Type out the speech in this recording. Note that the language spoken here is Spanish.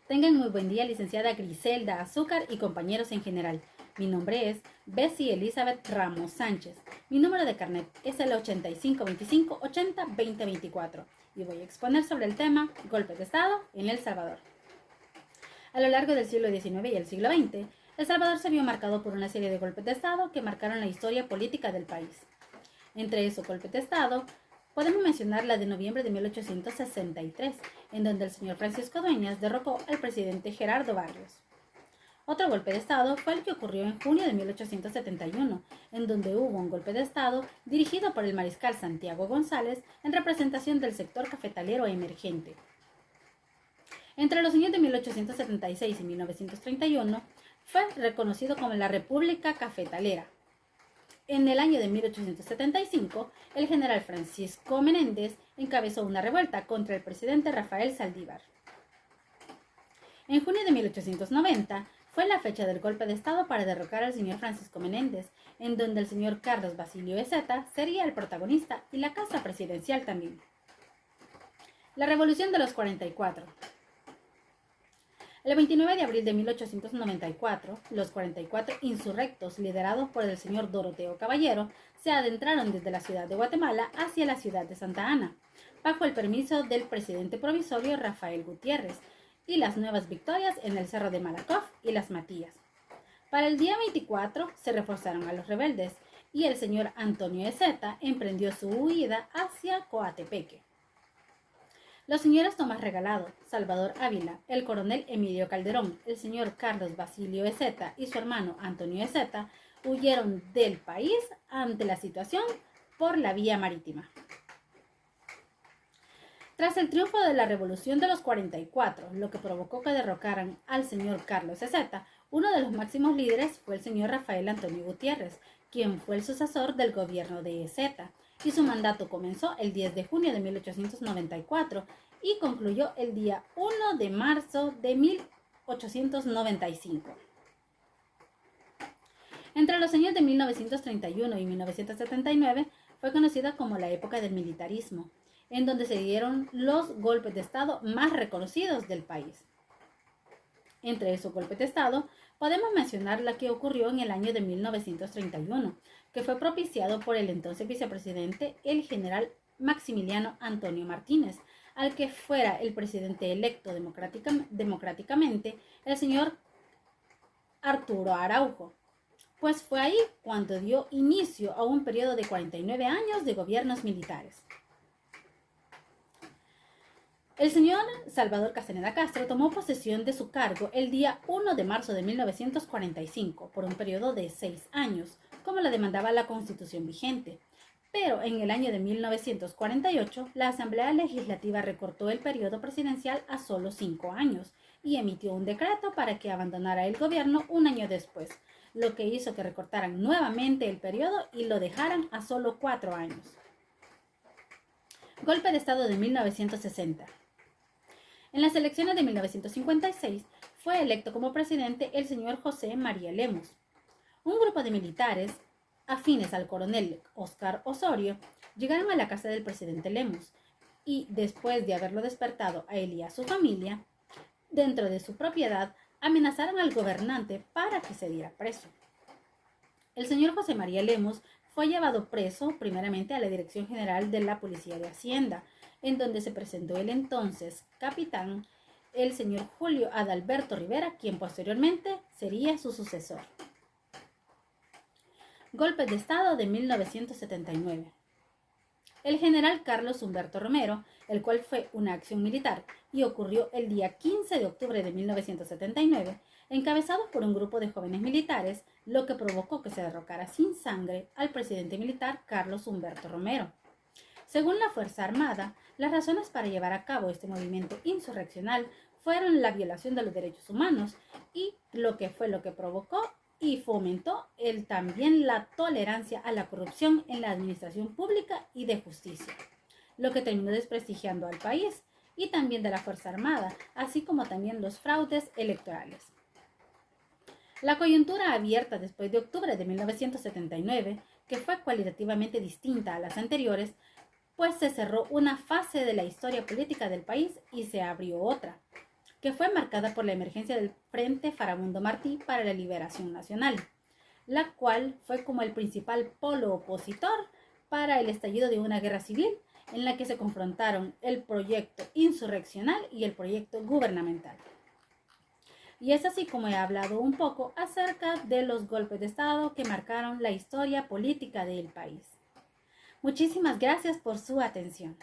Tengan muy buen día, licenciada Griselda Azúcar y compañeros en general. Mi nombre es Bessie Elizabeth Ramos Sánchez. Mi número de carnet es el 8525802024 y voy a exponer sobre el tema Golpe de Estado en El Salvador. A lo largo del siglo XIX y el siglo XX, El Salvador se vio marcado por una serie de golpes de Estado que marcaron la historia política del país. Entre esos golpes de Estado, podemos mencionar la de noviembre de 1863, en donde el señor Francisco Dueñas derrocó al presidente Gerardo Barrios. Otro golpe de Estado fue el que ocurrió en junio de 1871, en donde hubo un golpe de Estado dirigido por el mariscal Santiago González en representación del sector cafetalero emergente. Entre los años de 1876 y 1931 fue reconocido como la República Cafetalera. En el año de 1875, el general Francisco Menéndez encabezó una revuelta contra el presidente Rafael Saldívar. En junio de 1890 fue la fecha del golpe de Estado para derrocar al señor Francisco Menéndez, en donde el señor Carlos Basilio Ezeta sería el protagonista y la casa presidencial también. La Revolución de los 44. El 29 de abril de 1894, los 44 insurrectos liderados por el señor Doroteo Caballero se adentraron desde la ciudad de Guatemala hacia la ciudad de Santa Ana, bajo el permiso del presidente provisorio Rafael Gutiérrez, y las Nuevas Victorias en el Cerro de Malakoff y Las Matías. Para el día 24 se reforzaron a los rebeldes y el señor Antonio Ezeta emprendió su huida hacia Coatepeque. Los señores Tomás Regalado, Salvador Ávila, el coronel Emilio Calderón, el señor Carlos Basilio Ezeta y su hermano Antonio Ezeta huyeron del país ante la situación por la vía marítima. Tras el triunfo de la Revolución de los 44, lo que provocó que derrocaran al señor Carlos Ezeta, uno de los máximos líderes fue el señor Rafael Antonio Gutiérrez, quien fue el sucesor del gobierno de Ezeta, y su mandato comenzó el 10 de junio de 1894 y concluyó el día 1 de marzo de 1895. Entre los años de 1931 y 1979 fue conocida como la época del militarismo, en donde se dieron los golpes de Estado más reconocidos del país. Entre esos golpes de Estado, podemos mencionar la que ocurrió en el año de 1931, que fue propiciado por el entonces vicepresidente, el general Maximiliano Antonio Martínez, al que fuera el presidente electo democráticamente, el señor Arturo Araujo, pues fue ahí cuando dio inicio a un periodo de 49 años de gobiernos militares. El señor Salvador Castaneda Castro tomó posesión de su cargo el día 1 de marzo de 1945 por un periodo de 6 años, como lo demandaba la Constitución vigente. Pero en el año de 1948, la Asamblea Legislativa recortó el periodo presidencial a solo 5 años y emitió un decreto para que abandonara el gobierno un año después, lo que hizo que recortaran nuevamente el periodo y lo dejaran a solo 4 años. Golpe de Estado de 1960. En las elecciones de 1956 fue electo como presidente el señor José María Lemus. Un grupo de militares afines al coronel Óscar Osorio llegaron a la casa del presidente Lemus y, después de haberlo despertado a él y a su familia, dentro de su propiedad, amenazaron al gobernante para que se diera preso. El señor José María Lemus fue llevado preso primeramente a la Dirección General de la Policía de Hacienda, en donde se presentó el entonces capitán, el señor Julio Adalberto Rivera, quien posteriormente sería su sucesor. Golpe de Estado de 1979. El general Carlos Humberto Romero, el cual fue una acción militar y ocurrió el día 15 de octubre de 1979, encabezado por un grupo de jóvenes militares, lo que provocó que se derrocara sin sangre al presidente militar Carlos Humberto Romero. Según la Fuerza Armada, las razones para llevar a cabo este movimiento insurreccional fueron la violación de los derechos humanos y lo que provocó y fomentó también la tolerancia a la corrupción en la administración pública y de justicia, lo que terminó desprestigiando al país y también de la Fuerza Armada, así como también los fraudes electorales. La coyuntura abierta después de octubre de 1979, que fue cualitativamente distinta a las anteriores, pues se cerró una fase de la historia política del país y se abrió otra, que fue marcada por la emergencia del Frente Farabundo Martí para la Liberación Nacional, la cual fue como el principal polo opositor para el estallido de una guerra civil en la que se confrontaron el proyecto insurreccional y el proyecto gubernamental. Y es así como he hablado un poco acerca de los golpes de Estado que marcaron la historia política del país. Muchísimas gracias por su atención.